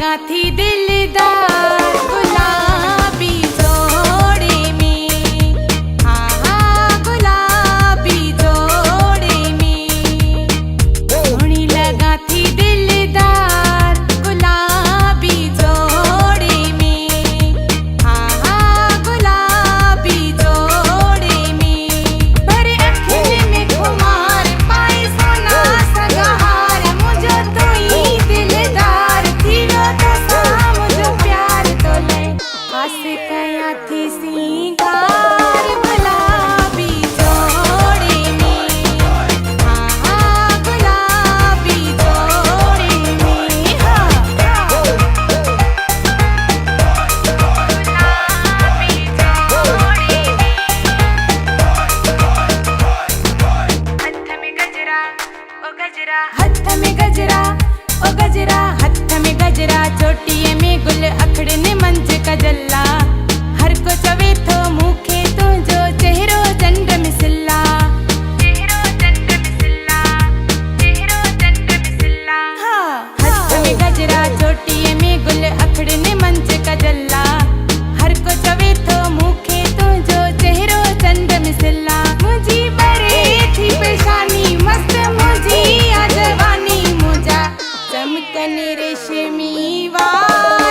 लगा थी दिलदार गुलाबी जोड़े में, हाँ गुलाबी जोड़े में। सोहनी लगा थी दिलदार गुलाबी जोड़े में, हाँ गुलाबी जोड़े में। भरे अखिल में खुमार पाए सोना सगहार, मुझे तो ही दिलदार थी वो तो सा मुझे प्यार तो ले आस कया थी सिंगार गुलाबी जोड़े में, हाँ गुलाबी जोड़े में, हाँ गुलाबी जोड़े में। हथ में गजरा ओ गजरा, हथ में गजरा चोटीअ में गुल अखड़ने मंझ कजला। हर को चवे थो मूंखे तुंहिंजो चेहरो चंड मिसला, चेहरो चंड मिसला, चेहरो चंड मिसला। हाँ हथ में गजरा चोटीअ में गुल अखड़ने मंझ कजला। हर को चवे थो मूंखे तुंहिंजो चेहरो चंड मिसला। मुझी बरे थी पेशानी मस्त मुझी जवानी मुझा चमकन रेशमी वार।